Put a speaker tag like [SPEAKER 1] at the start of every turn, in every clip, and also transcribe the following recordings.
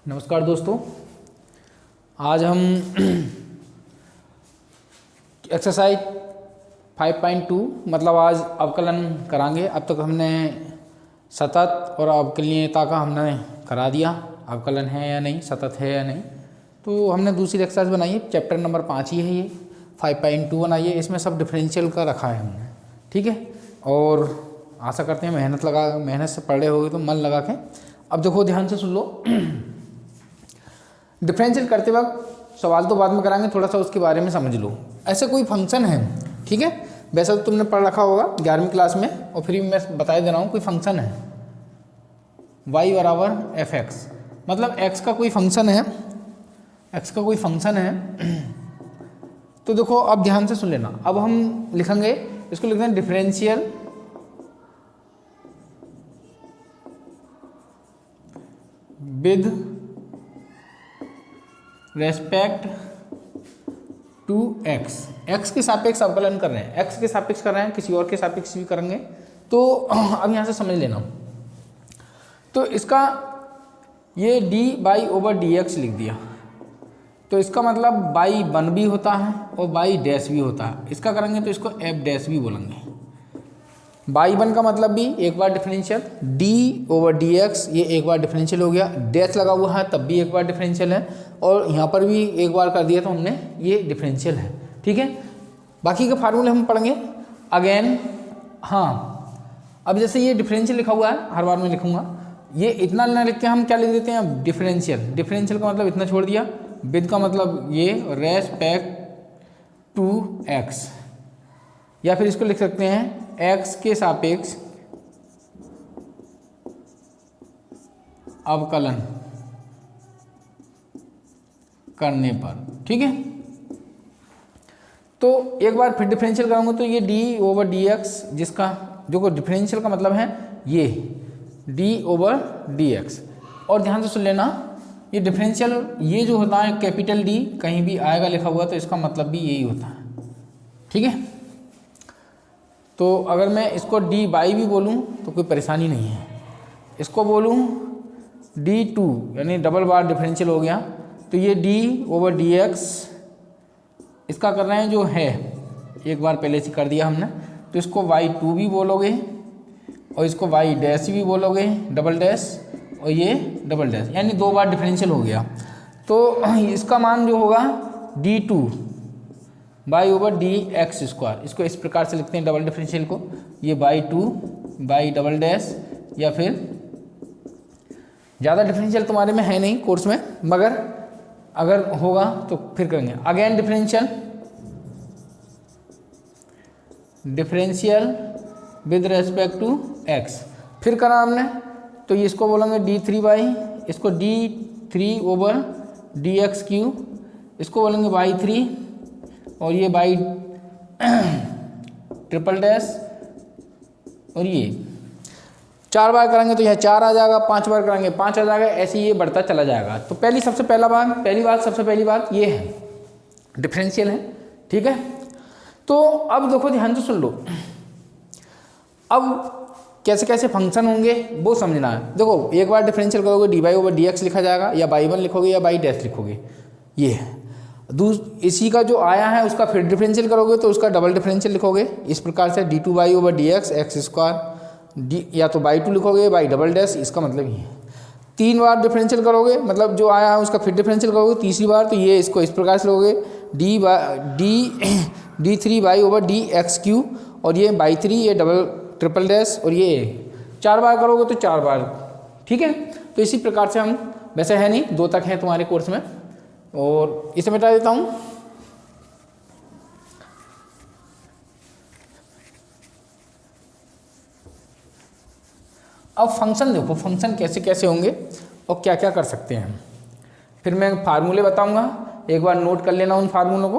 [SPEAKER 1] नमस्कार दोस्तों, आज हम एक्सरसाइज 5.2 मतलब आज अवकलन करांगे। अब तक हमने सतत और अवकलनीयता का हमने करा दिया, अवकलन है या नहीं, सतत है या नहीं। तो हमने दूसरी एक्सरसाइज बनाई है, चैप्टर नंबर 5 ही है ये, 5.2 बनाई है। इसमें सब डिफरेंशियल का रखा है हमने, ठीक है। और आशा करते हैं मेहनत से पढ़ रहे होगे तो मन लगा के। अब देखो, ध्यान से सुन लो। डिफरेंशियल करते वक्त सवाल तो बाद में कराएंगे, थोड़ा सा उसके बारे में समझ लो। ऐसे कोई फंक्शन है, ठीक है, वैसा तो तुमने पढ़ रखा होगा 11वीं क्लास में, और फिर मैं बता दे रहा हूँ। कोई फंक्शन है y बराबर fx, मतलब x का कोई फंक्शन है, x का कोई फंक्शन है। तो देखो, अब ध्यान से सुन लेना। अब हम लिखेंगे, इसको लिखते हैं differential with respect to x। x के सापेक्ष अवकलन कर रहे हैं, x के सापेक्ष कर रहे हैं, किसी और के सापेक्ष भी करेंगे। तो अब यहाँ से समझ लेना। तो इसका ये dy ओवर dx लिख दिया, तो इसका मतलब बाई वन भी होता है और बाई डैश भी होता है। इसका करेंगे तो इसको एफ डैश भी बोलेंगे। बाई वन का मतलब भी एक बार differential, d over d x ये एक बार डिफरेंशियल हो गया, डैश लगा हुआ है तब भी एक बार डिफरेंशियल है, और यहाँ पर भी एक बार कर दिया तो हमने ये डिफरेंशियल है, ठीक है। बाकी के फार्मूले हम पढ़ेंगे अगेन। हाँ, अब जैसे ये डिफरेंशियल लिखा हुआ है, हर बार मैं लिखूंगा, ये इतना ना लिख के हम क्या लिख देते हैं, डिफरेंशियल। डिफरेंशियल का मतलब इतना छोड़ दिया, विद का मतलब ये रेस्पेक्ट टू एक्स, या फिर इसको लिख सकते हैं x के सापेक्ष अवकलन करने पर, ठीक है। तो एक बार फिर डिफरेंशियल करूंगा तो ये d ओवर डी एक्स, जिसका जो डिफरेंशियल का मतलब है ये d ओवर डी एक्स। और ध्यान से सुन लेना, ये डिफरेंशियल ये जो होता है कैपिटल D कहीं भी आएगा लिखा हुआ तो इसका मतलब भी यही होता है, ठीक है। तो अगर मैं इसको डी बाई भी बोलूँ तो कोई परेशानी नहीं है, इसको बोलूँ D2 यानी डबल बार डिफरेंशियल हो गया, तो ये d ओवर डी एक्स इसका कर रहे हैं जो है, एक बार पहले से कर दिया हमने, तो इसको y2 भी बोलोगे और इसको y डैश भी बोलोगे, डबल डैश, और ये डबल डैश, यानी दो बार डिफरेंशियल हो गया। तो इसका मान जो होगा d2 by over d x square, इसको इस प्रकार से लिखते हैं डबल डिफरेंशियल को, ये बाई 2 बाई डबल डैश, या फिर ज़्यादा डिफरेंशियल तुम्हारे में है नहीं कोर्स में, मगर अगर होगा तो फिर करेंगे again differential with respect to x. फिर करा हमने तो ये इसको बोलेंगे d3 बाई, इसको d3 over d x Q, इसको बोलेंगे बाई 3, और ये बाई ट्रिपल डैश, और ये 4 बार करेंगे तो यह 4 आ जाएगा, 5 बार करेंगे 5 आ जाएगा, ऐसे ही ये बढ़ता चला जाएगा। तो सबसे पहली बात ये है, डिफरेंशियल है, ठीक है। तो अब देखो, ध्यान से सुन लो, अब कैसे कैसे फंक्शन होंगे वो समझना है। देखो, एक बार डिफरेंशियल करोगे D by over d x लिखा जाएगा, या बाई 1 लिखोगे या बाई डैश लिखोगे, ये है। इसी का जो आया है उसका फिर डिफरेंशियल करोगे तो उसका डबल डिफरेंशियल लिखोगे इस प्रकार से, d2 by over d x square, D या तो बाई 2 लिखोगे बाई डबल डैश, इसका मतलब ये है। 3 बार डिफरेंशियल करोगे, मतलब जो आया है उसका फिर डिफरेंशियल करोगे तीसरी बार, तो ये इसको इस प्रकार से लोगे d3 by over d x Q, और ये बाई 3, ये डबल ट्रिपल डैश, और ये 4 बार करोगे तो 4 बार, ठीक है। तो इसी प्रकार से हम, वैसे है नहीं, 2 तक है तुम्हारे कोर्स में, और इसे मिटा देता हूं। अब फंक्शन देखो, फंक्शन कैसे कैसे होंगे और क्या क्या कर सकते हैं, फिर मैं फार्मूले बताऊंगा, एक बार नोट कर लेना उन फार्मूलों को।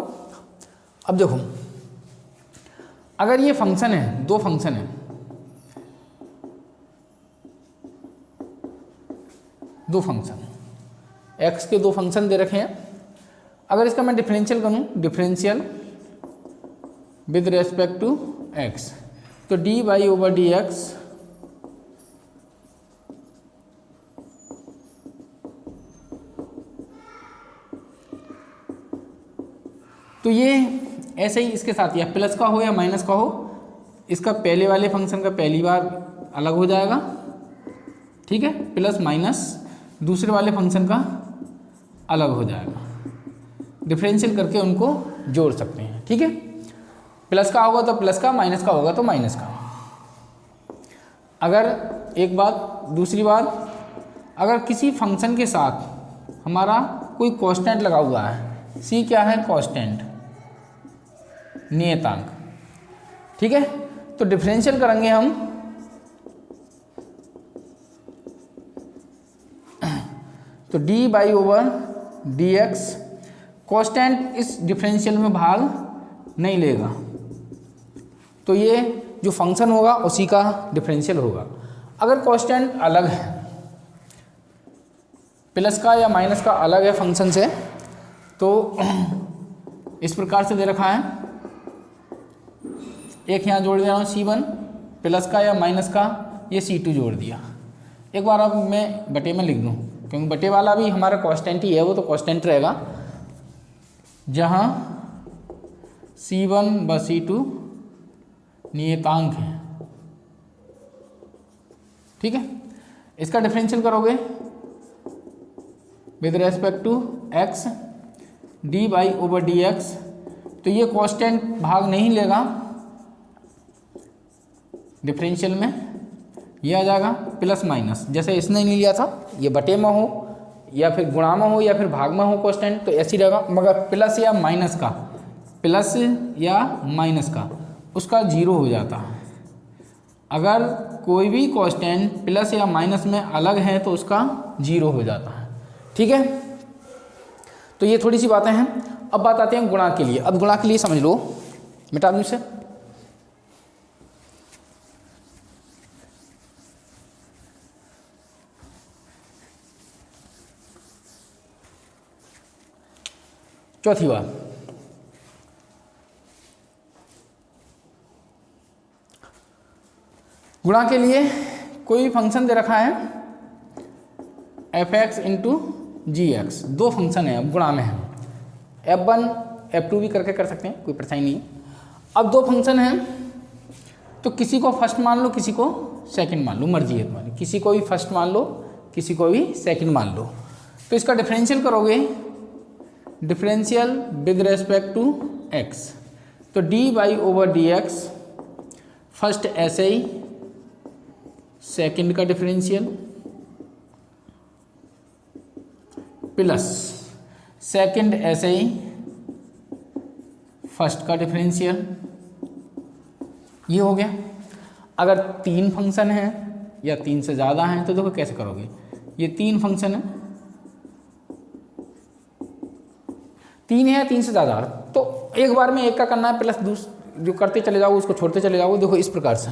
[SPEAKER 1] अब देखो, अगर ये फंक्शन है, 2 फंक्शन है, 2 फंक्शन x के 2 फंक्शन दे रखे हैं। अगर इसका मैं डिफरेंशियल करूं, differential with respect to x, तो d by over d x तो ये ऐसे ही इसके साथ या प्लस का हो या माइनस का हो, इसका पहले वाले फंक्शन का पहली बार अलग हो जाएगा, ठीक है, प्लस माइनस दूसरे वाले फंक्शन का अलग हो जाएगा। डिफरेंशियल करके उनको जोड़ सकते हैं, ठीक है। प्लस का होगा तो प्लस का, माइनस का होगा तो माइनस का। अगर एक बात, दूसरी बात, अगर किसी फंक्शन के साथ हमारा कोई कांस्टेंट लगा हुआ है, सी क्या है, कांस्टेंट, नियतांक, ठीक है, तो डिफरेंशियल करेंगे हम, तो D by over d x, constant इस डिफरेंशियल में भाग नहीं लेगा, तो ये जो फंक्शन होगा उसी का डिफरेंशियल होगा। अगर कांस्टेंट अलग है, प्लस का या माइनस का अलग है फंक्शन से, तो इस प्रकार से दे रखा है, एक यहाँ जोड़ दे रहा हूँ C1, प्लस का या माइनस का ये C2 जोड़ दिया। एक बार अब मैं बटे में लिख दूँ, क्योंकि बटे वाला भी हमारा कांस्टेंट ही है, वो तो कांस्टेंट रहेगा, जहाँ C1 व C2 नियतांक है, ठीक है। इसका डिफरेंशियल करोगे with respect to x, d by over d x, तो ये कांस्टेंट भाग नहीं लेगा डिफरेंशियल में, ये आ जाएगा प्लस माइनस, जैसे इसने नहीं लिया था, ये बटे में हो या फिर गुणा में हो या फिर भाग में हो कांस्टेंट, तो ऐसे ही रहेगा। मगर प्लस या माइनस का, प्लस या माइनस का उसका जीरो हो जाता है। अगर कोई भी कांस्टेंट प्लस या माइनस में अलग है तो उसका जीरो हो जाता है, ठीक है। तो ये थोड़ी सी बातें हैं। अब बात आते हैं गुणा के लिए। अब गुणा के लिए समझ लो, मिटा दूँ इसे, चौथी बात, गुणा के लिए कोई फंक्शन दे रखा है एफ एक्स इंटू जी एक्स, दो फंक्शन है, अब गुणा में है, F1 F2 भी करके कर सकते हैं, कोई परेशानी नहीं। अब दो फंक्शन हैं, तो किसी को फर्स्ट मान लो, किसी को सेकंड मान लो, मर्जी है तुम्हारी, किसी को भी फर्स्ट मान लो, किसी को भी सेकंड मान लो। तो इसका डिफरेंशियल करोगे, differential with respect to x, तो d by over d x, first ऐसे ही, सेकंड का डिफरेंशियल, प्लस सेकंड ऐसे ही, फर्स्ट का डिफरेंशियल, ये हो गया। अगर तीन फंक्शन हैं या तीन से ज़्यादा हैं तो देखो कैसे करोगे, ये तीन फंक्शन है, तीन है या तीन से ज़्यादा, तो एक बार में एक का करना है, प्लस जो करते चले जाओ उसको छोड़ते चले जाओ। देखो इस प्रकार से,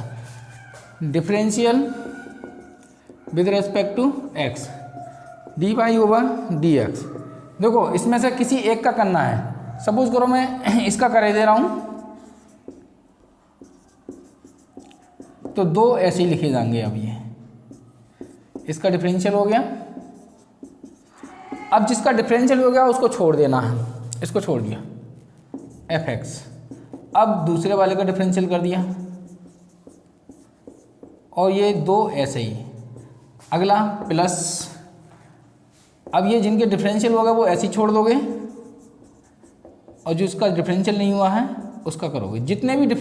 [SPEAKER 1] differential with respect to x, d by over d x. देखो इसमें से किसी एक का करना है, सपोज करो मैं इसका कर दे रहा हूँ, तो दो ऐसे ही लिखे जाएंगे। अब ये इसका डिफरेंशियल हो गया। अब जिसका डिफरेंशियल हो गया उसको छोड़ देना है, इसको छोड़ दिया एफ एक्स। अब दूसरे वाले का डिफरेंशियल कर दिया, और ये दो ऐसे ही, अगला प्लस। अब ये जिनके डिफरेंशियल होगा वो ऐसे ही छोड़ दोगे, और जो इसका डिफरेंशियल नहीं हुआ है उसका करोगे। जितने भी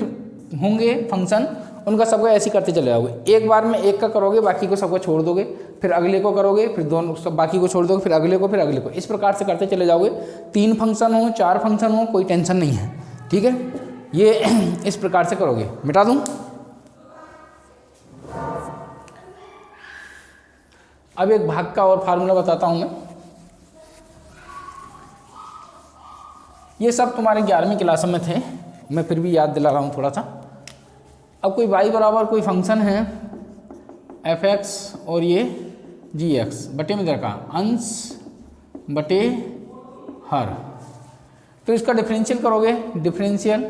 [SPEAKER 1] होंगे फंक्शन उनका सबका ऐसे ही करते चले जाओगे। एक बार में एक का करोगे, बाकी को सबको छोड़ दोगे, फिर अगले को करोगे, फिर दोनों सब बाकी को छोड़ दोगे, फिर अगले को, फिर अगले को, इस प्रकार से करते चले जाओगे। तीन फंक्शन हो, चार फंक्शन हो, कोई टेंशन नहीं है, ठीक है। ये इस प्रकार से करोगे। मिटा दूँ, अब एक भाग का और फार्मूला बताता हूँ मैं। ये सब तुम्हारे 11वीं क्लास में थे, मैं फिर भी याद दिला रहा हूँ थोड़ा सा। अब कोई y बराबर कोई फंक्शन है एफ एक्स और ये जी एक्स, बटे में दरका अंश बटे हर, तो इसका डिफरेंशियल करोगे, differential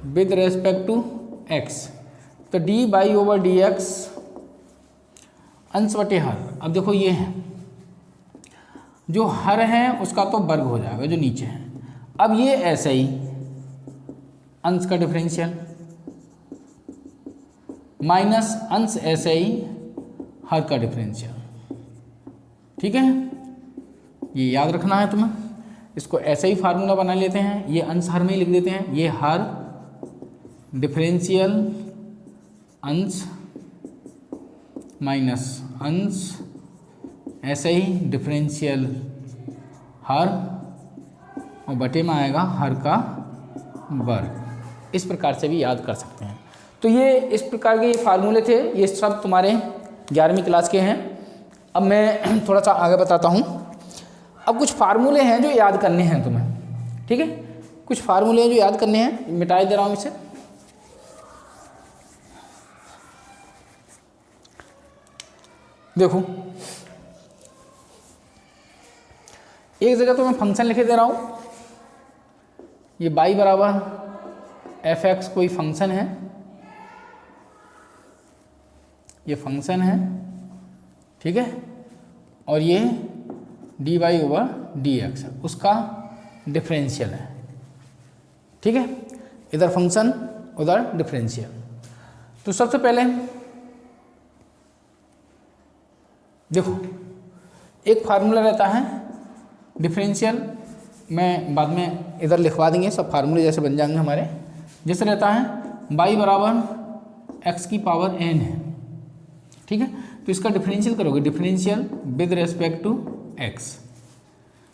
[SPEAKER 1] with respect to x, तो d by over d x अंश बटे हर। अब देखो ये है, जो हर है उसका तो वर्ग हो जाएगा जो नीचे है, अब ये ऐसे ही अंश का डिफरेंशियल माइनस अंश ऐसे ही हर का डिफरेंशियल। ठीक है, ये याद रखना है तुम्हें। इसको ऐसे ही फार्मूला बना लेते हैं, ये अंश हर में ही लिख देते हैं, ये हर डिफरेंशियल अंश माइनस अंश ऐसे ही डिफरेंशियल हर और बटे में आएगा हर का वर्ग। इस प्रकार से भी याद कर सकते हैं। तो ये इस प्रकार के ये फार्मूले थे, ये सब तुम्हारे 11वीं क्लास के हैं। अब मैं थोड़ा सा आगे बताता हूँ। अब कुछ फार्मूले हैं जो याद करने हैं तुम्हें। ठीक है, कुछ फार्मूले हैं जो याद करने हैं, मिटा दे रहा हूँ इसे। देखो, एक जगह तो मैं फंक्शन लिखे दे रहा हूँ, ये y बराबर एफ एक्स कोई फंक्शन है, ये फंक्शन है। ठीक है, और ये dy ओवर dx है, उसका डिफरेंशियल है। ठीक है, इधर फंक्शन उधर डिफरेंशियल। तो सबसे पहले देखो, एक फार्मूला रहता है डिफरेंशियल, मैं बाद में इधर लिखवा देंगे, सब फार्मूले जैसे बन जाएंगे हमारे। जैसे रहता है y बराबर x की पावर n है। ठीक है, तो इसका डिफरेंशियल करोगे, differential with respect to x,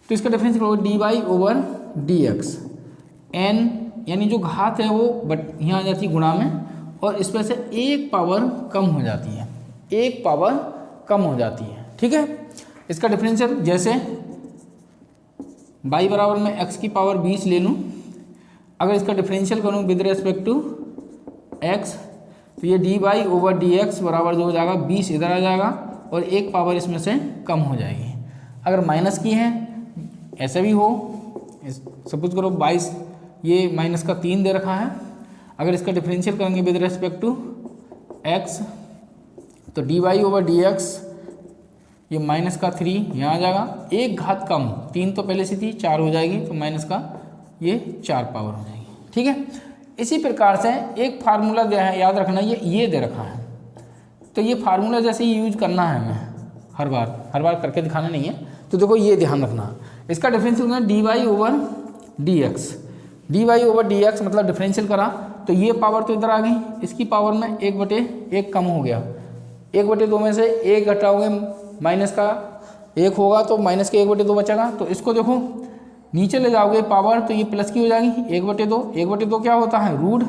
[SPEAKER 1] तो इसका डिफरेंशियल करोगे dy ओवर dx। n यानी जो घात है वो बट यहाँ आ जाती है गुणा में, और इस पर से एक पावर कम हो जाती है, एक पावर कम हो जाती है। ठीक है, इसका डिफरेंशियल जैसे y बराबर में x की पावर 20 ले लूँ, अगर इसका डिफरेंशियल करूँ विद रेस्पेक्ट टू x, तो ये dy ओवर dx बराबर जो हो जाएगा 20 इधर आ जाएगा और एक पावर इसमें से कम हो जाएगी। अगर माइनस की है ऐसे भी हो, सपोज करो 22, ये माइनस का 3 दे रखा है, अगर इसका डिफरेंशियल करेंगे विद रेस्पेक्ट टू x, तो dy ओवर dx ये माइनस का 3 यहाँ आ जाएगा, एक घात कम, 3 तो पहले से थी 4 हो जाएगी, तो माइनस का ये 4 पावर हो जाएगी। ठीक है, इसी प्रकार से एक फार्मूला दिया है, याद रखना ये दे रखा है, तो ये फार्मूला जैसे ही यूज करना है हमें, हर बार करके दिखाना नहीं है। तो देखो ये ध्यान रखना, इसका डिफरेंशियल होगा dy over dx, dy over dx मतलब डिफरेंशियल करा, तो ये पावर तो इधर आ गई, इसकी पावर में 1/1 कम हो गया, 1/2 में से 1 घटाओगे माइनस का 1 होगा, तो माइनस के 1/2 बचेगा। तो इसको देखो नीचे ले जाओगे पावर, तो ये प्लस की हो जाएगी 1/2, 1/2 क्या होता है रूट।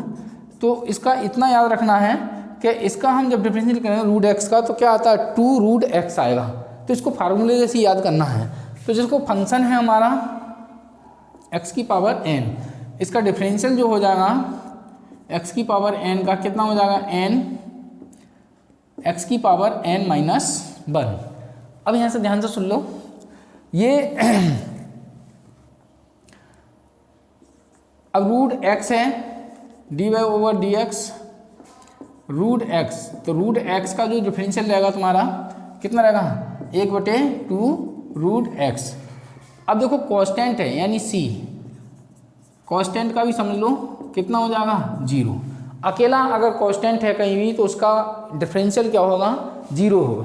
[SPEAKER 1] तो इसका इतना याद रखना है कि इसका हम जब डिफरेंशियल करेंगे रूट एक्स का, तो क्या आता है 2 रूट एक्स आएगा। तो इसको फार्मूले जैसे याद करना है। तो जिसको फंक्शन है हमारा x की पावर n, इसका डिफरेंशियल जो हो जाएगा x की पावर n का कितना हो जाएगा n x की पावर n माइनस 1। अब यहाँ से ध्यान से सुन लो, ये अब रूट x है dy over dx root x, तो रूट x का जो डिफरेंशियल रहेगा तुम्हारा कितना रहेगा 1/2 रूट x। अब देखो कांस्टेंट है यानी c, कांस्टेंट का भी समझ लो कितना हो जाएगा 0। अकेला अगर कांस्टेंट है कहीं भी तो उसका डिफरेंशियल क्या होगा 0 होगा,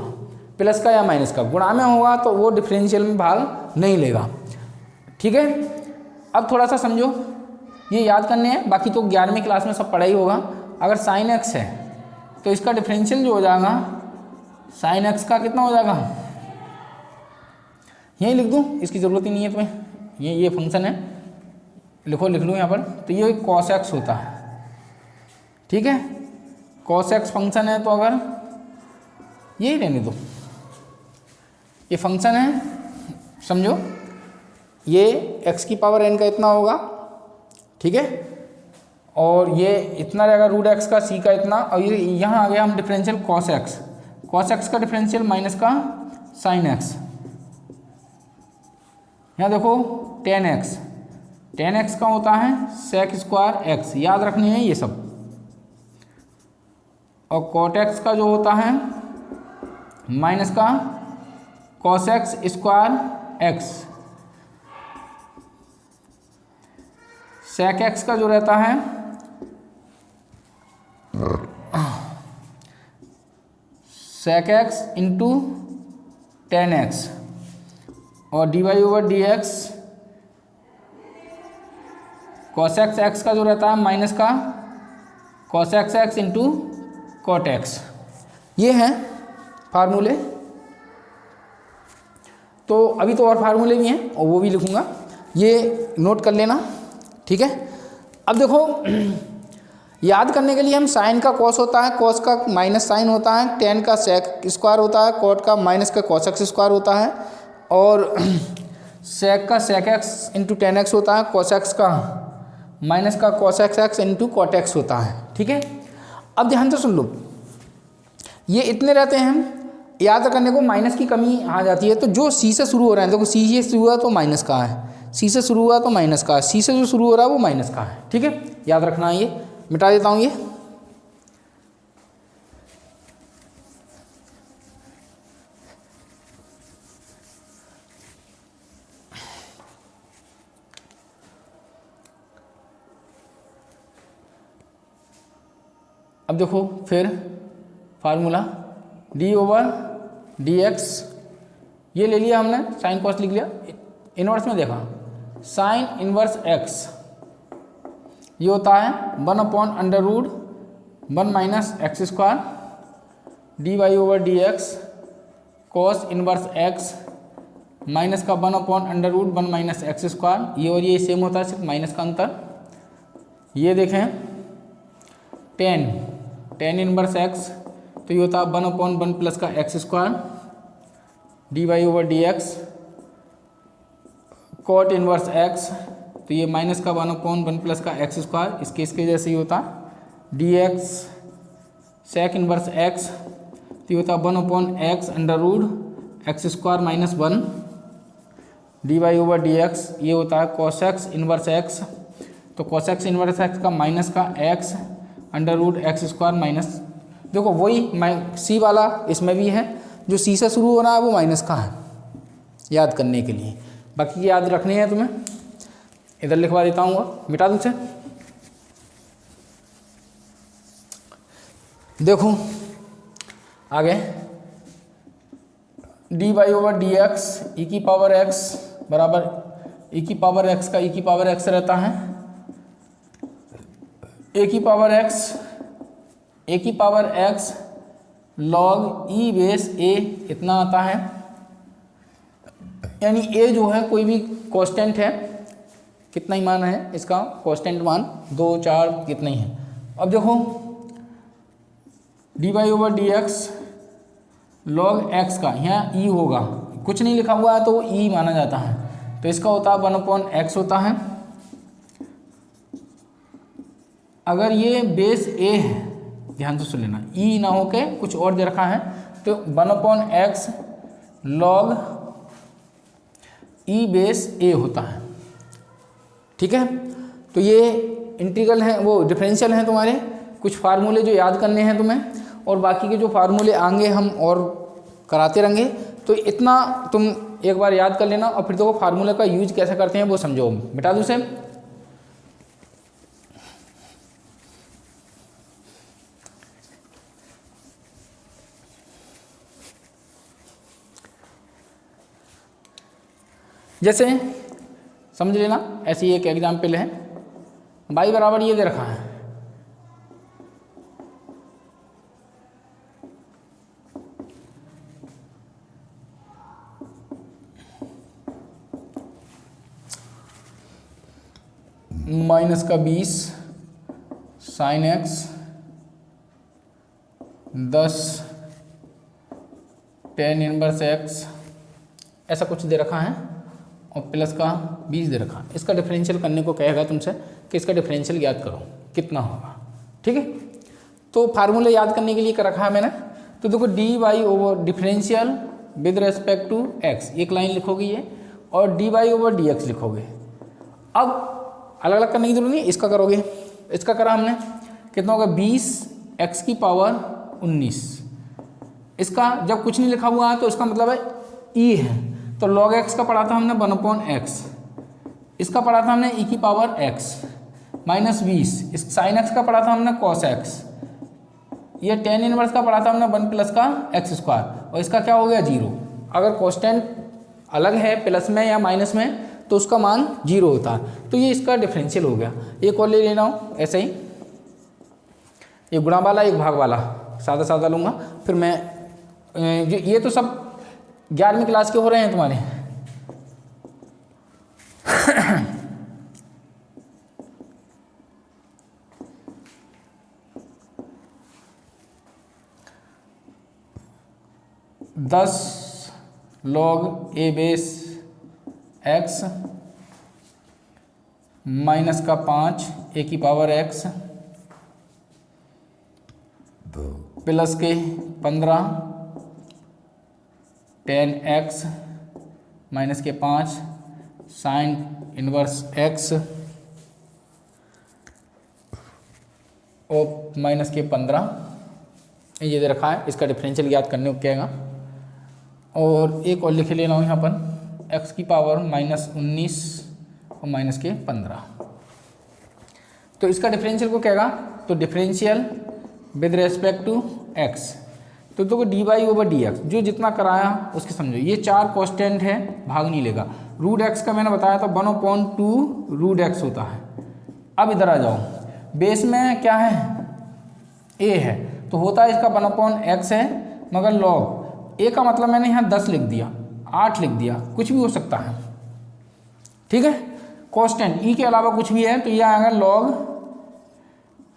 [SPEAKER 1] प्लस का या माइनस का। गुणा में होगा तो वो डिफरेंशियल में भाग नहीं लेगा। ठीक है, अब थोड़ा सा समझो, ये याद करने हैं, बाकी तो 11वीं क्लास में सब पढ़ा ही होगा। अगर साइन x है तो इसका डिफरेंशियल जो हो जाएगा साइन x का कितना हो जाएगा, यही लिख दूँ, इसकी ज़रूरत ही नहीं है तुम्हें, ये फंक्शन है, लिख लूँ यहाँ पर। तो ये cos x होता है। ठीक है, cos x फंक्शन है, तो अगर यही रहने दो, ये फंक्शन है समझो, ये x की पावर n का इतना होगा। ठीक है, और ये इतना रहेगा रूट x का, c का इतना, और ये यहाँ आ गया हम डिफरेंशियल cos x का डिफरेंशियल माइनस का साइन x। यहाँ देखो tan x का होता है sec स्क्वायर x, याद रखने हैं ये सब। और cot x का जो होता है माइनस का cos x square x। sec x का जो रहता है sec x into tan x और dy over d x cos x का जो रहता है माइनस का cos x into cot x। ये हैं फार्मूले। तो अभी तो और फार्मूले भी हैं और वो भी लिखूंगा, ये नोट कर लेना, ठीक है। अब देखो याद करने के लिए हम साइन का कॉस होता है, कॉस का माइनस साइन होता है, टेन का सेक स्क्वायर होता है, कॉट का माइनस का कॉस एक्स स्क्वायर होता है और सेक का sec x into tan x होता है, कॉस एक्स का माइनस का cos x into cot x होता है, ठीक है। अब ध्यान से सुन लो, ये इतने रहते हैं, याद करने को माइनस की कमी आ जाती है। तो जो सी से शुरू हो रहा है, देखो सी से शुरू हुआ तो माइनस का है, सी से शुरू हुआ तो माइनस का है, सी से जो शुरू हो रहा है वो माइनस का है, ठीक है। याद रखना है, ये मिटा देता हूँ ये। अब देखो फिर formula D over d x, ये ले लिया हमने, साइन कॉस लिख लिया, इनवर्स में देखा साइन इनवर्स एक्स ये होता है 1/√1 minus x square d y over d x cos inverse x minus का 1/√1 माइनस एक्स स्क्वायर, ये और ये सेम होता है, सिर्फ माइनस का अंतर। ये देखें टेन इनवर्स एक्स तो ये होता है 1/1 प्लस का x square d y over d x, cot inverse x तो ये माइनस का 1/1 प्लस का एक्स स्क्वायर, इसके जैसे ही होता d x sec inverse x तो ये होता 1/x square minus 1 d y over d x, ये होता है कॉस एक्स इनवर्स एक्स, तो कॉस एक्स इनवर्स एक्स का माइनस का x √x स्क्वायर माइनस, देखो वही सी वाला इसमें भी है, जो सी से शुरू हो रहा है वो माइनस का है, याद करने के लिए। बाकी याद रखने हैं तुम्हें, इधर लिखवा देता हूँ, मिटा दूँ से। देखो आगे d y over d x e की पावर एक्स बराबर ई की पावर एक्स का ई की पावर एक्स रहता है, ए की power x log e base a इतना आता है, यानी ए जो है कोई भी कांस्टेंट है, कितना ही मान है इसका कांस्टेंट मान 2 4 कितना ही है। अब देखो d y over d x log x का यहाँ ई होगा, कुछ नहीं लिखा हुआ है तो वो ई माना जाता है, तो इसका होता है 1/x होता है। अगर ये बेस ए है, ध्यान से सुन लेना, ई ना होके कुछ और दे रखा है तो 1/x लॉग ई बेस ए होता है, ठीक है। तो ये इंटीग्रल है, वो डिफरेंशियल हैं तुम्हारे, कुछ फार्मूले जो याद करने हैं तुम्हें, और बाकी के जो फार्मूले आएंगे हम और कराते रहेंगे। तो इतना तुम एक बार याद कर लेना और फिर देखो फार्मूले का यूज कैसे करते हैं वो समझो। मिटा दूँ से, जैसे समझ लेना, ऐसी एक एग्जाम्पल है, y बराबर ये दे रखा है, माइनस का 20 sine x 10 tan inverse x ऐसा कुछ दे रखा है और प्लस का 20 दे रखा है। इसका डिफरेंशियल करने को कहेगा तुमसे कि इसका डिफरेंशियल याद करो कितना होगा, ठीक है। तो फार्मूले याद करने के लिए कर रखा है मैंने। तो देखो d y over differential with respect to x, एक लाइन लिखोगे ये, और d y over d x लिखोगे। अब अलग अलग करने की जरूरत नहीं, इसका करोगे, इसका करा हमने, कितना होगा 20 x की पावर 19। इसका जब कुछ नहीं लिखा हुआ है तो इसका मतलब है e है, तो log x का पढ़ा था हमने 1/x, इसका पढ़ा था हमने e की पावर x, -20, इस साइन एक्स का पढ़ा था हमने कॉस एक्स, ये टेन इनवर्स का पढ़ा था हमने 1 प्लस का एक्स स्क्वायर, और इसका क्या हो गया 0। अगर कॉन्स्टेंट अलग है प्लस में या माइनस में तो उसका मान 0 होता है, तो ये इसका डिफरेंशियल हो गया। एक और ले लेना हूँ ऐसे ही, एक गुणा वाला एक भाग वाला सादा सादा लूँगा, फिर मैं ये तो सब 11वीं क्लास के हो रहे हैं तुम्हारे। दस log a base x minus का 5 a की पावर x प्लस के 15 10x माइनस के 5 साइन इनवर्स x और माइनस के 15 ये दे रखा है। इसका डिफरेंशियल ज्ञात करने को कहेगा। और एक और लिख लेना हूँ यहाँ पर x की पावर -19 और माइनस के 15, तो इसका डिफरेंशियल को कहेगा। तो differential with respect to x, तो देखो dy ओवर dx जो जितना कराया उसके समझो। ये 4 कांस्टेंट है, भाग नहीं लेगा। रूट x का मैंने बताया था 1/2 रूट x होता है। अब इधर आ जाओ, बेस में क्या है a है, तो होता है इसका 1/x है, मगर log a का मतलब मैंने यहाँ 10 लिख दिया, 8 लिख दिया, कुछ भी हो सकता है, ठीक है। कांस्टेंट e के अलावा कुछ भी है तो यह आएगा log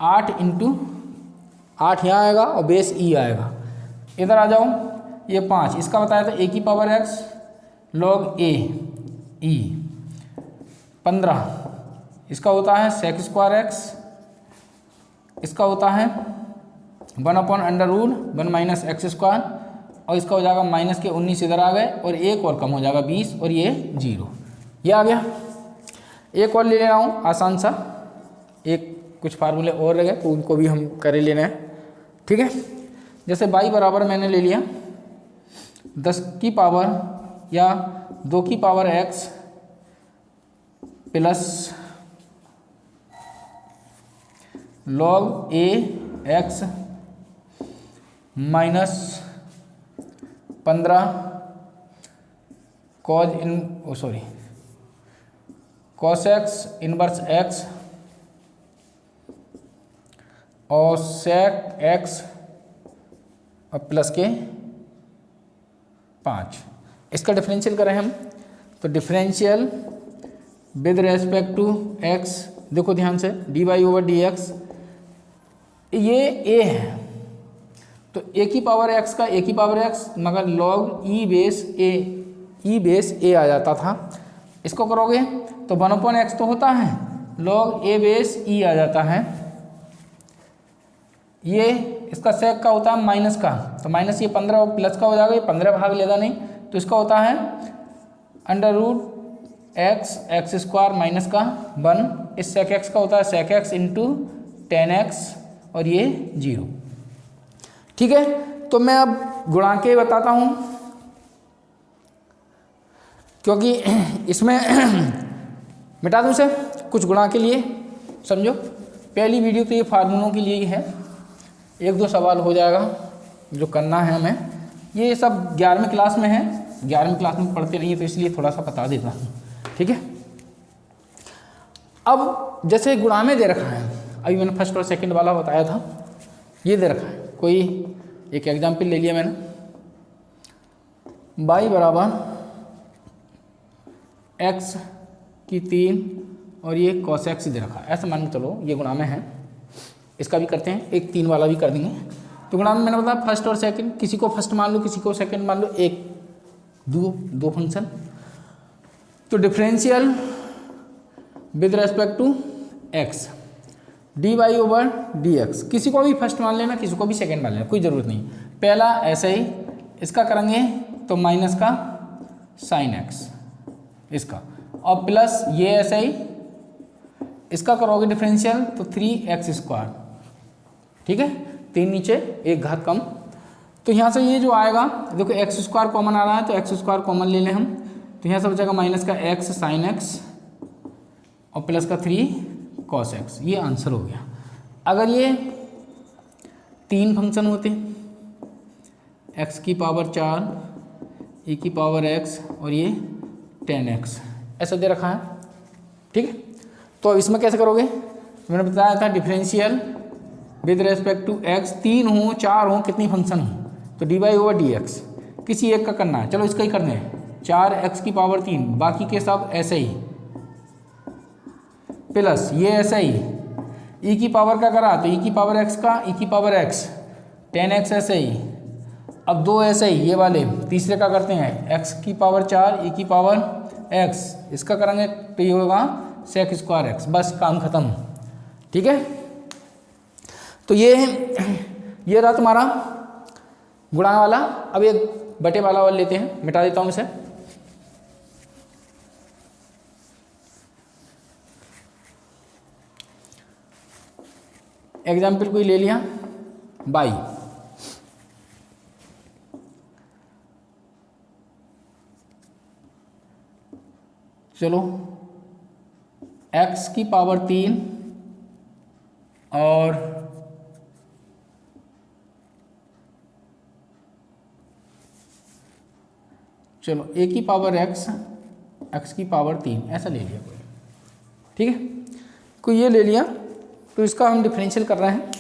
[SPEAKER 1] 8 × 8 यहाँ आएगा और बेस e आएगा। इधर आ जाओ, ये 5 इसका बताया था a की power x log a e 15 इसका होता है sec स्क्वायर x, इसका होता है 1/√1 माइनस एक्स स्क्वायर, और इसका हो जाएगा माइनस के 19 इधर आ गए और एक और कम हो जाएगा 20 और ये 0, ये आ गया। एक और ले ले रहा हूँ आसान सा, एक कुछ फार्मूले और रह गए तो उनको भी हम कर लेना है, ठीक है। जैसे y बराबर मैंने ले लिया 10 की पावर या 2 की power x plus log a x minus 15 cos x inverse x और sec x और प्लस के 5। इसका डिफरेंशियल करें हम, तो differential with respect to x, देखो ध्यान से dy ओवर dx, ये a है तो a की पावर x का a की पावर x, मगर log e बेस a आ जाता था। इसको करोगे तो 1/x तो होता है, log a बेस e आ जाता है। ये इसका सेक का होता है माइनस का, तो माइनस ये 15 और प्लस का हो जाएगा, ये 15 भाग लेगा नहीं, तो इसका होता है √x स्क्वायर माइनस का 1, इस सेक x का होता है सेक x × 10x और ये 0, ठीक है। तो मैं अब गुणांक बताता हूँ, क्योंकि इसमें मिटा दूँ से कुछ गुणा के लिए, समझो। पहली वीडियो तो ये फार्मूलों के लिए ही है, 1-2 सवाल हो जाएगा जो करना है हमें। ये सब 11वीं क्लास में है, 11वीं क्लास में पढ़ते रहिए तो इसलिए थोड़ा सा बता देता हूँ, ठीक है। अब जैसे गुणा में दे रखा है, अभी मैंने फर्स्ट और सेकंड वाला बताया था, ये दे रखा है। कोई एक एग्जाम्पल ले लिया मैंने, y बराबर x की 3 और ये cos x दे रखा है, ऐसा मान के चलो ये गुणा में है। इसका भी करते हैं, एक 3 वाला भी कर देंगे। तो गुणा में मैंने बताया फर्स्ट और सेकंड, किसी को फर्स्ट मान लो किसी को सेकंड मान लो, एक दो फंक्शन। तो differential with respect to x dy over dx, किसी को भी फर्स्ट मान लेना, किसी को भी सेकंड मान लेना, कोई ज़रूरत नहीं। पहला ऐसे ही इसका करेंगे तो माइनस का साइन x इसका, और प्लस ये ऐसे ही इसका करोगे डिफरेंशियल तो 3x स्क्वायर, ठीक है। 3 नीचे 1 घात कम, तो यहाँ से ये जो आएगा देखो x स्क्वायर कॉमन आ रहा है तो x स्क्वायर कॉमन ले लें हम, तो यहाँ से बचेगा माइनस का x साइन x और प्लस का 3 cos x, ये आंसर हो गया। अगर ये 3 फंक्शन होते x की पावर 4, e की पावर x और ये 10x ऐसा दे रखा है, ठीक है। तो अब इसमें कैसे करोगे, मैंने बताया था differential with respect to x, 3 हो 4 हो कितनी फंक्शन हो, तो dy/dx किसी एक का करना है। चलो इसका ही करने हैं, 4x की पावर 3, बाकी के सब ऐसे ही, प्लस ये ऐसा ही, e की पावर का करा तो e की पावर x का, e की पावर x 10x ऐसे ही, अब 2 ऐसे ही ये वाले, तीसरे का करते हैं x की पावर 4, e की पावर x, इसका करेंगे तो ये होगा sec² x, बस काम खत्म, ठीक है। तो ये रहा तुम्हारा गुणा वाला। अब एक बटे वाला लेते हैं, मिटा देता हूँ इसे। एग्जाम्पल कोई ले लिया बाई, चलो x की पावर 3 और चलो a की पावर x की पावर 3 ऐसा ले लिया कोई, ठीक है। कोई ये ले लिया तो इसका हम डिफरेंशियल कर रहे हैं,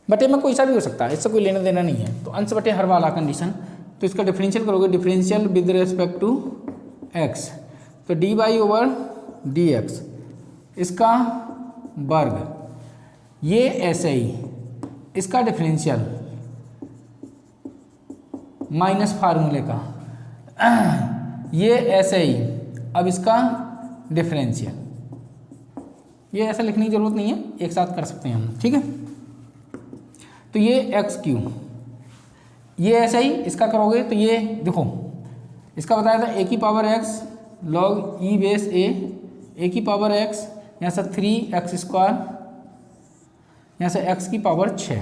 [SPEAKER 1] बटे में कोई सा भी हो सकता है, इससे कोई लेना देना नहीं है। तो अंश बटे हर वाला कंडीशन, तो इसका डिफरेंशियल करोगे, differential with respect to x, तो dy/dx इसका वर्ग, ये ऐसे ही इसका डिफरेंशियल माइनस फार्मूले का, ये ऐसे ही, अब इसका डिफरेंशियल, ये ऐसा लिखने की जरूरत नहीं है, एक साथ कर सकते हैं हम, ठीक है। तो ये x3, ये ऐसे ही इसका करोगे तो ये देखो, इसका बताया था a की power x log e base a की पावर x, यहाँ से 3x², यहाँ से x की पावर 6।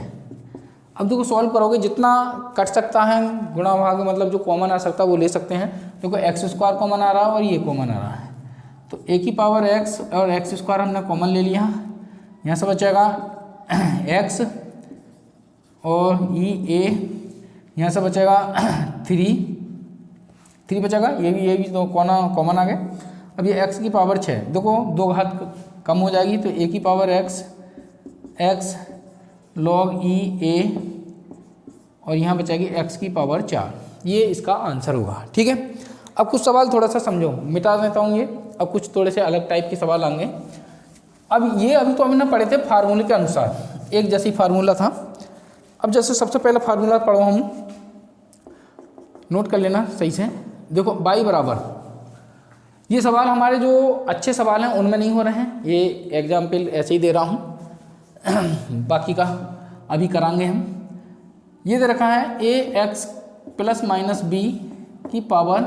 [SPEAKER 1] अब देखो सॉल्व करोगे, जितना कट सकता है गुणा भाग, मतलब जो कॉमन आ सकता है वो ले सकते हैं। देखो x² कॉमन आ रहा है और ये कॉमन आ रहा है, तो a की पावर x और x² हमने कॉमन ले लिया, यहाँ से बचेगा x और a, यहाँ से बचेगा 3 बचेगा, ये भी तो कॉमन आ गए। अब ये x की पावर 6, देखो 2 घात कम हो जाएगी, तो a की power x log e a और यहाँ बचेगी x की पावर 4, ये इसका आंसर होगा, ठीक है। अब कुछ सवाल थोड़ा सा समझो, मिटा देता हूँ ये, अब कुछ थोड़े से अलग टाइप के सवाल आएंगे। अब ये अभी तो हमने पढ़े थे फार्मूले के अनुसार, एक जैसी फार्मूला था। अब जैसे सबसे पहला फार्मूला पढ़ो, हम नोट कर लेना सही से। देखो बाई बराबर, ये सवाल हमारे जो अच्छे सवाल हैं उनमें नहीं हो रहे हैं, ये एग्जाम्पल ऐसे ही दे रहा हूँ, बाकी का अभी कराएंगे हम। ये दे रखा है ax ± b की पावर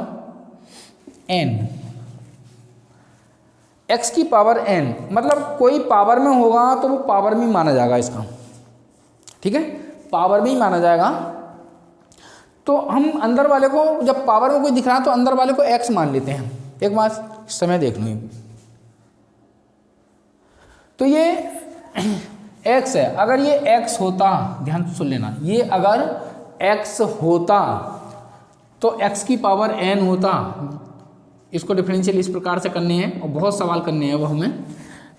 [SPEAKER 1] n, x की पावर n, मतलब कोई पावर में होगा तो वो पावर में माना जाएगा इसका, ठीक है, पावर में ही माना जाएगा। तो हम अंदर वाले को, जब पावर में कोई दिख रहा है तो अंदर वाले को x मान लेते हैं। एक बार समय देख लो, तो ये x है, अगर ये x होता, ध्यान से सुन लेना, ये अगर x होता तो x की पावर n होता। इसको डिफरेंशियल इस प्रकार से करने हैं और बहुत सवाल करने हैं वो हमें।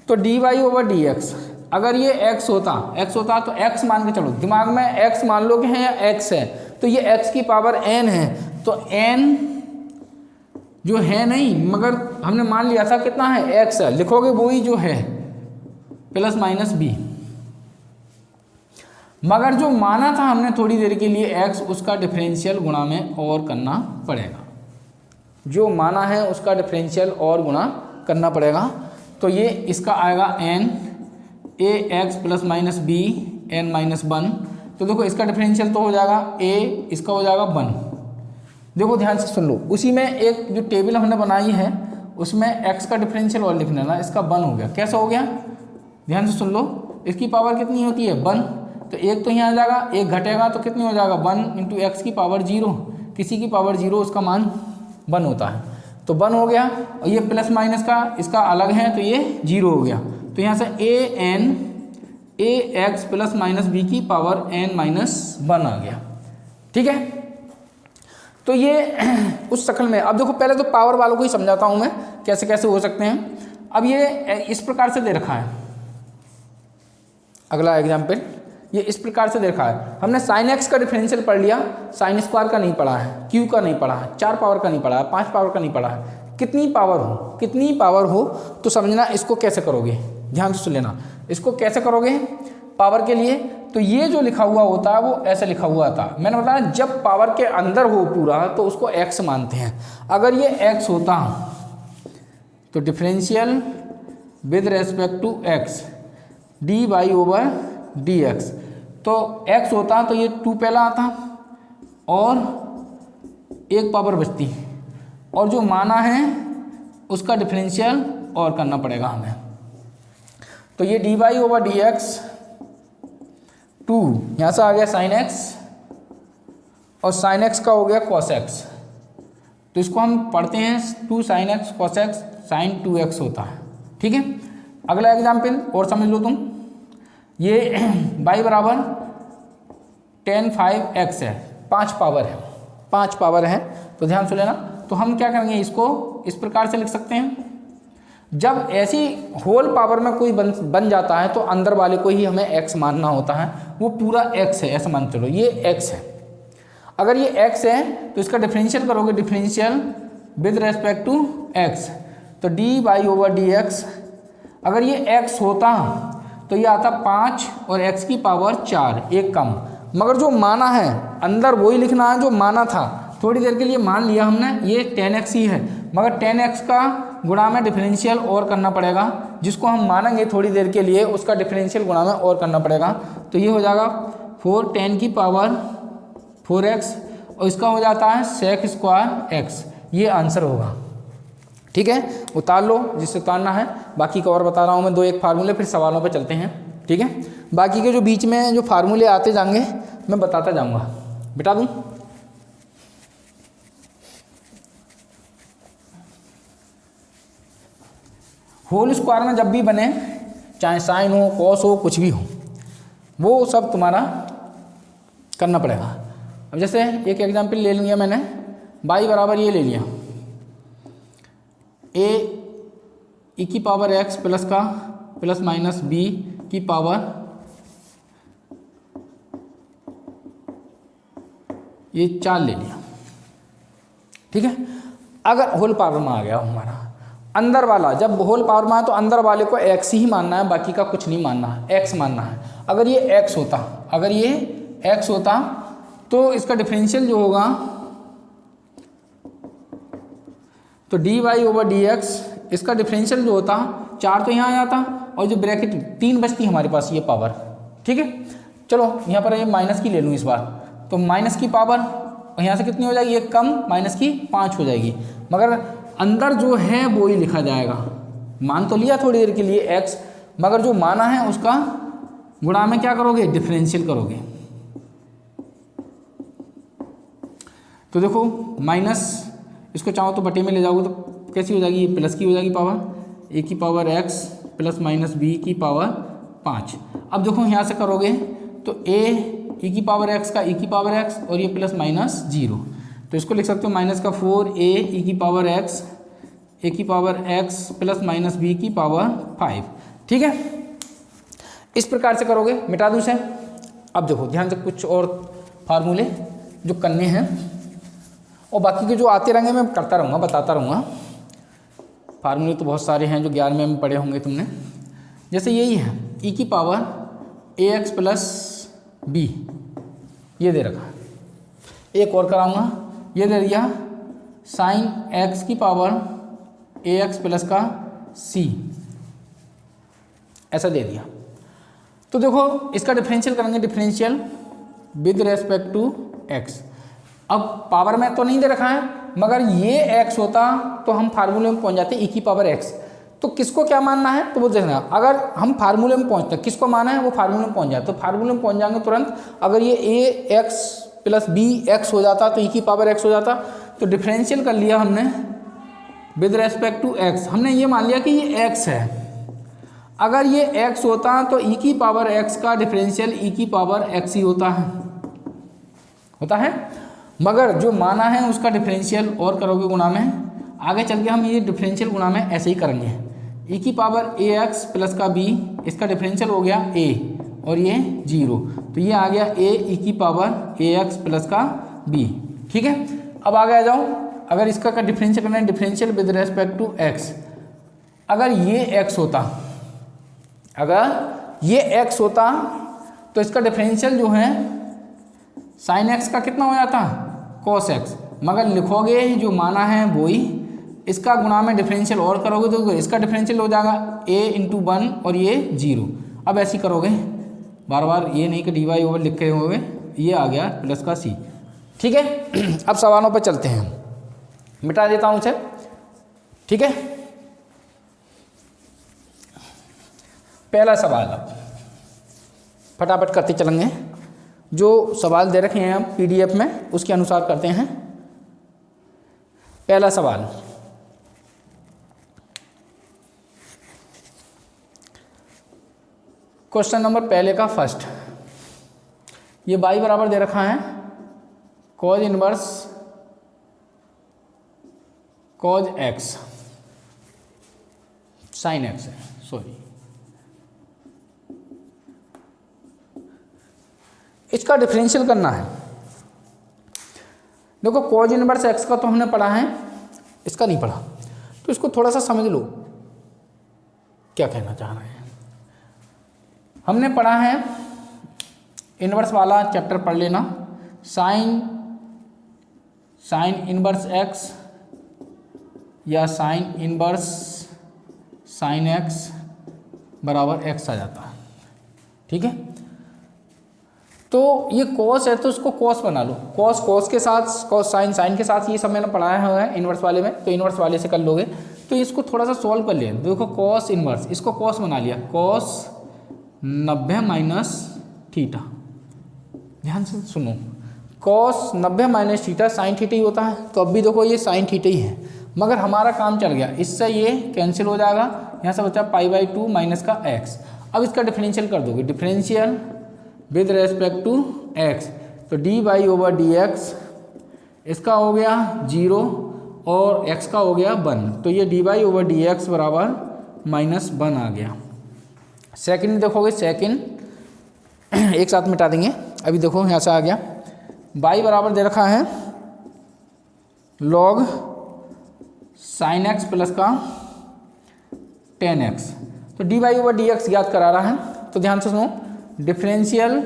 [SPEAKER 1] तो dy/dx, अगर ये x होता तो x मान के चलो, दिमाग में x मान लो कि है या x है, तो ये x की पावर n है, तो n जो है नहीं, मगर हमने मान लिया था कितना है, x है, लिखोगे वही जो है ±b, मगर जो माना था हमने थोड़ी देर के लिए x, उसका डिफरेंशियल गुणा में और करना पड़ेगा। जो माना है उसका डिफरेंशियल और गुणा करना पड़ेगा। तो ये इसका आएगा n ax ± b n - 1। तो देखो इसका डिफरेंशियल तो हो जाएगा a, इसका हो जाएगा 1। देखो ध्यान से सुन लो, उसी में एक जो टेबल हमने बनाई है उसमें x का डिफरेंशियल और लिखना ना, इसका 1 हो गया। कैसा हो गया, ध्यान से सुन लो, इसकी पावर कितनी होती है 1, तो एक तो यहाँ आ जाएगा, एक घटेगा तो कितनी हो जाएगा 1 × x की पावर 0, किसी की पावर 0 उसका मान 1 होता है, तो 1 हो गया। और ये प्लस माइनस का इसका अलग है तो ये 0 हो गया, तो तो यहाँ से ए एक्स प्लस माइनस बी की पावर n माइनस 1 आ गया। ठीक है, तो ये उस शक्ल में। अब देखो पहले तो पावर वालों को ही समझाता हूँ मैं कैसे कैसे हो सकते हैं। अब ये इस प्रकार से दे रखा है, अगला एग्जाम्पल ये इस प्रकार से दे रखा है। हमने साइन एक्स का डिफरेंशियल पढ़ लिया, साइन स्क्वायर का नहीं पढ़ा है, क्यू का नहीं पढ़ा है, 4 पावर का नहीं पढ़ा है, 5 पावर का नहीं पढ़ा है। कितनी पावर हो तो समझना इसको कैसे करोगे, ध्यान से सुन लेना। इसको कैसे करोगे पावर के लिए, तो ये जो लिखा हुआ होता है वो ऐसे लिखा हुआ था। मैंने बताया जब पावर के अंदर हो पूरा तो उसको एक्स मानते हैं। अगर ये एक्स होता तो differential with respect to x d y over d x, तो x होता तो ये 2 पहला आता और एक पावर बचती, और जो माना है उसका डिफरेंशियल और करना पड़ेगा हमें। तो ये d y over d x 2 यहाँ से आ गया साइन एक्स, और साइन एक्स का हो गया कॉस एक्स। तो इसको हम पढ़ते हैं 2 sine x cos x sine 2x होता है। ठीक है, अगला एग्जाम्पल और समझ लो तुम। ये y बराबर tan 5x है, 5 पावर है, तो ध्यान से लेना। तो हम क्या करेंगे, इसको इस प्रकार से लिख सकते हैं। जब ऐसी होल पावर में कोई बन जाता है तो अंदर वाले को ही हमें x मानना होता है, वो पूरा x है ऐसा मान चलो, ये x है। अगर ये x है तो इसका डिफरेंशियल करोगे, differential with respect to x, तो d y over d x. अगर ये x होता तो ये आता 5 और x की पावर 4, एक कम। मगर जो माना है अंदर वही लिखना है जो माना था। थोड़ी देर के लिए मान लिया हमने ये 10x ही है, मगर 10x का गुणा में डिफरेंशियल और करना पड़ेगा, जिसको हम मानेंगे थोड़ी देर के लिए उसका डिफरेंशियल गुणा में और करना पड़ेगा। तो ये हो जाएगा 4 10 की पावर 4x, और इसका हो जाता है sec स्क्वायर x। ये आंसर होगा। ठीक है, उतार लो जिससे उतारना है। बाकी का और बता रहा हूँ मैं 2-1 फार्मूले, फिर सवालों पे चलते हैं। ठीक है, बाकी के जो बीच में जो फार्मूले आते जाएंगे मैं बताता जाऊँगा। बिटा दूँ, होल स्क्वायर में जब भी बने, चाहे साइन हो कॉस हो कुछ भी हो, वो सब तुम्हारा करना पड़ेगा। अब जैसे एक एग्जाम्पल ले लिया मैंने, y बराबर ये ले लिया ए की पावर x प्लस का प्लस माइनस b की पावर ये 4 ले लिया। ठीक है, अगर होल पावर में आ गया हमारा अंदर वाला, जब होल पावर में आए तो अंदर वाले को x ही मानना है, बाकी का कुछ नहीं मानना है, x मानना है। अगर ये x होता तो इसका डिफरेंशियल जो होगा तो d y over d x, इसका डिफरेंशियल जो होता 4 तो यहाँ आ जाता, और जो ब्रैकेट 3 बचती हमारे पास ये पावर। ठीक है, चलो यहाँ पर ये माइनस की ले लूँ इस बार, तो माइनस की पावर, और यहाँ से कितनी हो जाएगी, एक कम, माइनस की 5 हो जाएगी। मगर अंदर जो है वो ही लिखा जाएगा। मान तो लिया थोड़ी देर के लिए x, मगर जो माना है उसका गुणा में क्या करोगे, डिफरेंशियल करोगे। तो देखो माइनस, इसको चाहो तो बटे में ले जाओगे तो कैसी हो जाएगी, ये प्लस की हो जाएगी पावर, a की power x plus minus b की पावर 5। अब देखो यहाँ से करोगे तो e की पावर x का e की पावर x, और ये प्लस माइनस 0, तो इसको लिख सकते हो माइनस का 4a e की पावर x, a की power x plus minus b की पावर 5। ठीक है, इस प्रकार से करोगे। मिटा दूँ इसे। अब देखो ध्यान से कुछ और फार्मूले जो करने हैं, और बाकी के जो आते रहेंगे मैं करता रहूँगा, बताता रहूँगा। फार्मूले तो बहुत सारे हैं जो 11वें में पढ़े होंगे तुमने। जैसे यही है e की पावर ax प्लस b, ये दे रखा है। एक और कराऊँगा, ये दे दिया साइन x की पावर ax प्लस का c, ऐसा दे दिया। तो देखो इसका डिफरेंशियल करेंगे, differential with respect to x। अब पावर में तो नहीं दे रखा है, मगर ये x होता तो हम फार्मूले में पहुंच जाते e की पावर x। तो किसको क्या मानना है तो वो देखना, अगर हम फार्मूले में पहुंचते हैं किसको माना है वो फार्मूले में पहुंच जाए, तो फार्मूले में पहुंच जाएंगे तुरंत। अगर ये ax प्लस बी एक्स हो जाता तो e की पावर x हो जाता, तो डिफरेंशियल कर लिया हमने विद रेस्पेक्ट टू x। हमने ये मान लिया कि ये x है। अगर ये x होता तो e की पावर x का डिफरेंशियल e की पावर x ही होता है, मगर जो माना है उसका डिफरेंशियल और करोगे गुणा में, आगे चल के हम ये डिफरेंशियल गुणा में ऐसे ही करेंगे। e की पावर ax प्लस का b, इसका डिफरेंशियल हो गया a और ये 0, तो ये आ गया a e की पावर ax प्लस का b। ठीक है, अब आगे आ जाओ, अगर इसका का डिफरेंशियल करना है, differential with respect to x, अगर ये x होता, अगर ये x होता तो इसका डिफरेंशियल जो है साइन x का कितना हो जाता, cos x, मगर लिखोगे जो माना है वो ही, इसका गुणा में डिफरेंशियल और करोगे तो इसका डिफरेंशियल हो जाएगा a इंटू 1 और ये 0। अब ऐसे ही करोगे, बार बार ये नहीं कि dy ओवर लिखे हुए, ये आ गया प्लस का c। ठीक है, अब सवालों पर चलते हैं, मिटा देता हूँ इसे। ठीक है, पहला सवाल अब फटाफट करते चलेंगे, जो सवाल दे रखे हैं हम PDF में उसके अनुसार करते हैं। पहला सवाल, क्वेश्चन नंबर पहले का फर्स्ट, ये y बराबर दे रखा है cos inverse cos x sin x है, सॉरी, इसका डिफरेंशियल करना है। देखो cos इनवर्स x का तो हमने पढ़ा है, इसका नहीं पढ़ा, तो इसको थोड़ा सा समझ लो क्या कहना चाह रहे हैं। हमने पढ़ा है, इनवर्स वाला चैप्टर पढ़ लेना, साइन इनवर्स x या साइन इनवर्स साइन x बराबर x आ जाता है। ठीक है, तो ये cos है तो इसको cos बना लो, cos के साथ, cos साइन के साथ, ये सब मैंने पढ़ाया हुआ है इनवर्स वाले में, तो इनवर्स वाले से कर लोगे। तो इसको थोड़ा सा सॉल्व कर लिया, देखो cos इनवर्स, इसको cos बना लिया, cos 90 माइनस थीटा, ध्यान से सुनो, cos 90 minus theta sine theta ही होता है, तो अब भी देखो ये साइन थीटा ही है, मगर हमारा काम चल गया, इससे ये कैंसिल हो जाएगा, यहाँ से बचा π/2 माइनस का x। अब इसका डिफरेंशियल कर दोगे, differential with respect to x, तो dy/dx इसका हो गया 0 और x का हो गया 1, तो ये dy/dx बराबर -1 आ गया। सेकंड देखोगे, सेकंड एक साथ मिटा देंगे, अभी देखो यहाँ से आ गया, y बराबर दे रखा है log sin x प्लस का tan x, तो dy/dx याद करा रहा है, तो ध्यान से सुनो, differential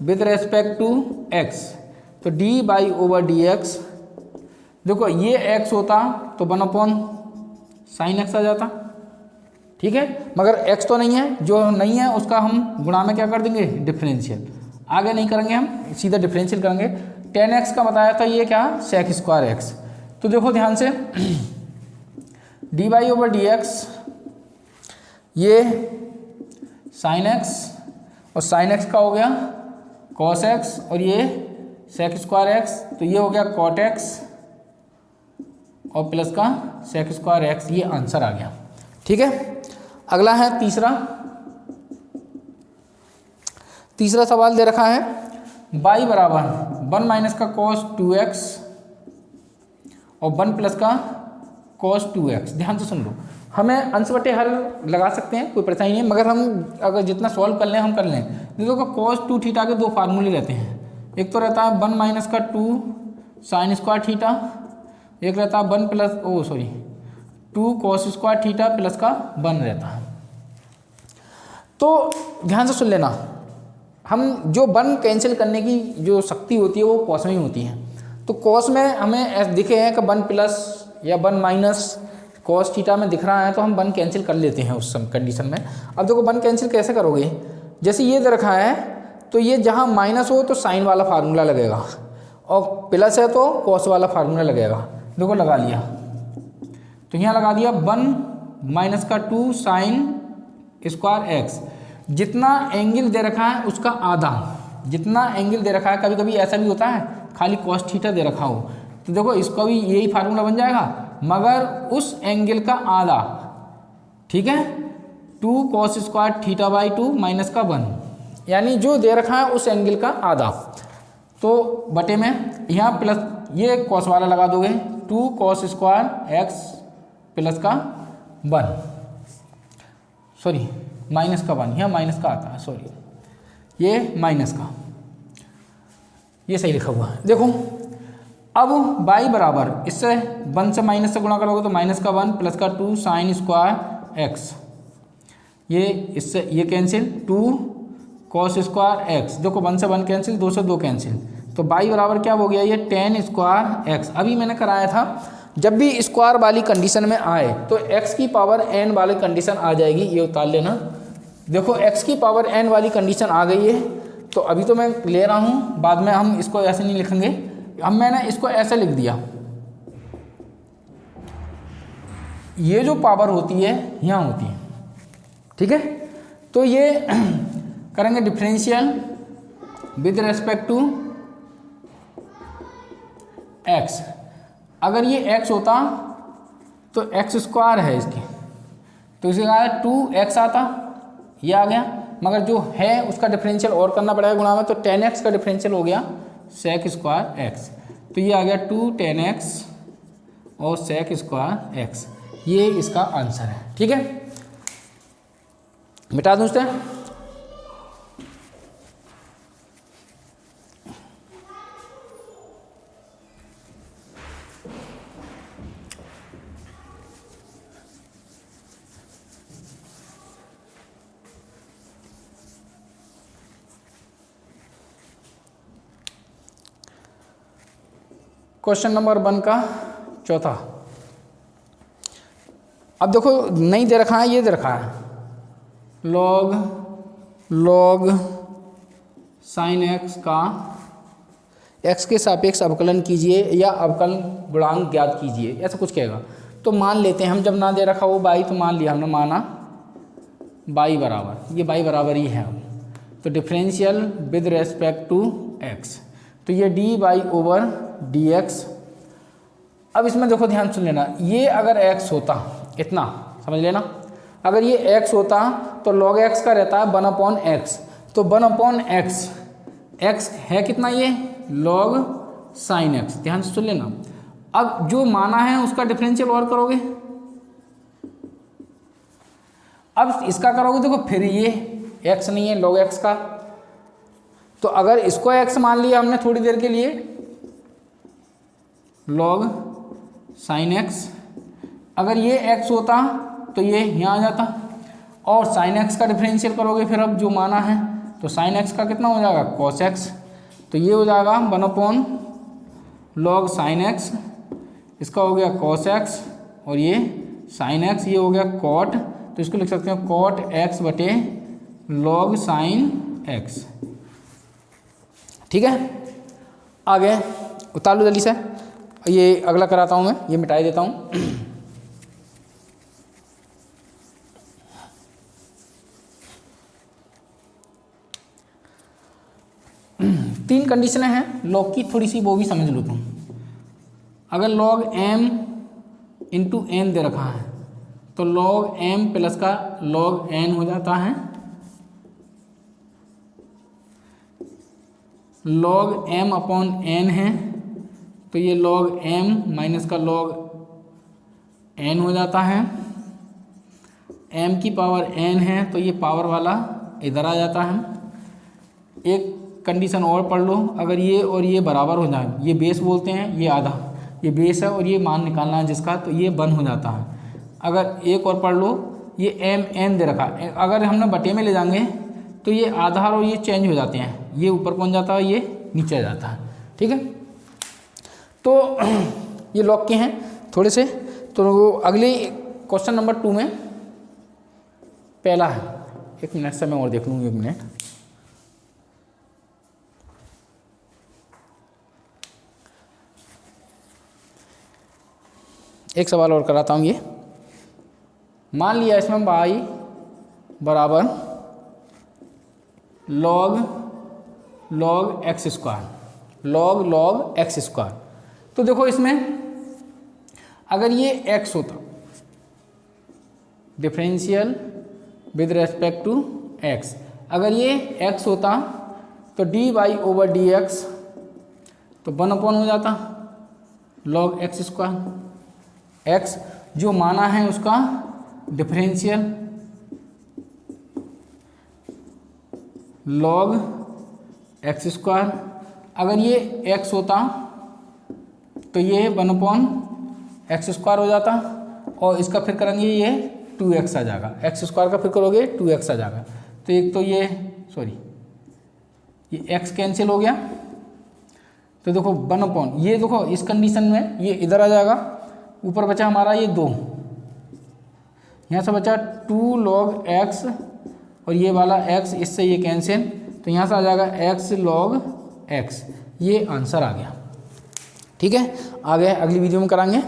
[SPEAKER 1] with respect to x, तो dy/dx, देखो ये x होता तो 1/sin x आ जाता। ठीक है, मगर x तो नहीं है, जो नहीं है उसका हम गुणा में क्या कर देंगे, डिफरेंशियल, आगे नहीं करेंगे हम, सीधा डिफरेंशियल करेंगे। tan x का बताया था ये क्या, sec स्क्वायर x, तो देखो ध्यान से dy/dx ये sin x और sin x का हो गया cos x और ये sec स्क्वायर x, तो ये हो गया cot x और प्लस का sec स्क्वायर x, ये आंसर आ गया। ठीक है, अगला है तीसरा सवाल दे रखा है, y बराबर 1 माइनस का cos 2x और 1 प्लस का cos 2x। ध्यान से सुन लो, हमें अंश बटे हर लगा सकते हैं, कोई परेशानी नहीं, मगर हम अगर जितना सॉल्व कर लें हम कर लें। देखो cos 2 थीटा के दो फार्मूले रहते हैं, एक तो रहता है 1 माइनस का 2 साइन स्क्वायर थीटा, एक रहता है 1 plus 2 cos square theta plus का 1 रहता है। तो ध्यान से सुन लेना, हम जो 1 कैंसिल करने की जो शक्ति होती है वो cos में ही होती है, तो cos में हमें दिखे हैं कि 1 प्लस या 1 माइनस cos थीटा में दिख रहा है, तो हम 1 कैंसिल कर लेते हैं उस कंडीशन में। अब देखो 1 कैंसिल कैसे करोगे, जैसे ये दे रखा है तो ये जहाँ माइनस हो तो साइन वाला फार्मूला लगेगा और प्लस है तो cos वाला फार्मूला लगेगा। देखो लगा लिया, तो यहाँ लगा दिया 1 माइनस का 2 साइन स्क्वायर x, जितना एंगल दे रखा है उसका आधा, जितना एंगल दे रखा है, कभी कभी ऐसा भी होता है खाली cos थीटा दे रखा हो, तो देखो इसका भी यही फार्मूला बन जाएगा, मगर उस एंगल का आधा। ठीक है, 2 cos square theta by 2 minus का 1, यानी जो दे रखा है उस एंगल का आधा। तो बटे में यहाँ प्लस ये कॉस वाला लगा दोगे, 2 cos स्क्वायर एक्स प्लस का 1, सॉरी माइनस का 1, यहाँ माइनस का आता है, सॉरी ये माइनस का, ये सही लिखा हुआ है। देखो अब y बराबर इससे 1 से माइनस से गुणा करोगे तो माइनस का 1 प्लस का 2 साइन स्क्वायर एक्स, ये इससे ये कैंसिल, 2 cos स्क्वायर एक्स, देखो 1 से 1 कैंसिल, 2 से 2 कैंसिल, तो y बराबर क्या हो गया, ये tan स्क्वायर एक्स। अभी मैंने कराया था जब भी स्क्वायर वाली कंडीशन में आए तो x की पावर n वाली कंडीशन आ जाएगी, ये उतार लेना। देखो x की पावर n वाली कंडीशन आ गई है, तो अभी तो मैं ले रहा हूँ, बाद में हम इसको ऐसे नहीं लिखेंगे, अब मैंने इसको ऐसे लिख दिया, ये जो पावर होती है यहाँ होती है, ठीक है। तो ये करेंगे differential with respect to x, अगर ये x होता तो x स्क्वायर है इसकी, तो इसे कहा 2x आता, ये आ गया, मगर जो है उसका डिफरेंशियल और करना पड़ेगा गुणा में, तो 10x का डिफरेंशियल हो गया sec स्क्वायर x, तो ये आ गया 2 10x और sec स्क्वायर x, ये इसका आंसर है, ठीक है। मिटा दूँ उससे, क्वेश्चन नंबर 1 का चौथा। अब देखो नहीं दे रखा है, ये दे रखा है log साइन एक्स का x के सापेक्ष अवकलन कीजिए या अवकलन गुणांक ज्ञात कीजिए, ऐसा कुछ कहेगा। तो मान लेते हैं हम, जब ना दे रखा वो y, तो मान लिया हमने, माना y बराबर, ये y बराबर ही है, तो differential with respect to x, तो ये dy ओवर dx। अब इसमें देखो ध्यान सुन लेना, ये अगर x होता, इतना समझ लेना, अगर ये x होता तो log x का रहता है 1/x, तो 1/x, x है कितना, ये log sin x, ध्यान से सुन लेना। अब जो माना है उसका डिफरेंशियल और करोगे, अब इसका करोगे, देखो फिर ये x नहीं है log x का, तो अगर इसको x मान लिया हमने थोड़ी देर के लिए, log sin x, अगर ये x होता तो ये यहाँ आ जाता, और sin x का डिफरेंशियल करोगे फिर अब जो माना है, तो sin x का कितना हो जाएगा cos x, तो ये हो जाएगा 1/log sin x, इसका हो गया cos x, और ये sin x, ये हो गया cot, तो इसको लिख सकते हैं cot x बटे log sin x, ठीक है। आगे उतार लो जल्दी से, ये अगला कराता हूँ मैं, ये मिटाई देता हूँ। तीन कंडीशनें हैं लॉग की, थोड़ी सी वो भी समझ लो तुम। अगर log m इंटू n दे रखा है तो log m प्लस का log n हो जाता है, log m अपॉन n है तो ये log m माइनस का log n हो जाता है, m की पावर n है तो ये पावर वाला इधर आ जाता है। एक कंडीशन और पढ़ लो, अगर ये और ये बराबर हो जाए, ये बेस बोलते हैं, ये आधा, ये बेस है और ये मान निकालना है जिसका, तो ये 1 हो जाता है। अगर एक और पढ़ लो, ये m n दे रखा है, अगर हमने बटे में ले जाएंगे तो ये आधार और ये चेंज हो जाते हैं, ये ऊपर पहुंच जाता है, ये नीचे आ जाता है, ठीक है। तो ये लॉग के हैं थोड़े से। तो अगले क्वेश्चन नंबर 2 में पहला है, एक मिनट से मैं और देख लूँगी, 1 मिनट। एक सवाल और कराता हूँ। ये मान लिया इसमें y बराबर log x square, log x square. तो देखो इसमें अगर ये x होता, differential with respect to x. अगर ये एक्स होता तो d y over d x तो 1/, हो जाता log एक्स स्क्वायर। एक्स जो माना है उसका डिफरेंशियल log एक्स स्क्वायर। अगर ये एक्स होता तो ये 1/x स्क्वायर हो जाता, और इसका फिर करेंगे ये 2x आ जाएगा। एक्स स्क्वायर का फिर करोगे 2x आ जाएगा। तो एक तो ये ये x कैंसिल हो गया, तो देखो 1/, ये देखो इस कंडीशन में ये इधर आ जाएगा, ऊपर बचा हमारा ये 2, यहाँ से बचा 2 log x, और ये वाला x इससे ये कैंसिल, तो यहाँ से आ जाएगा x log x। ये आंसर आ गया। ठीक है, आगे अगली वीडियो में कराएंगे।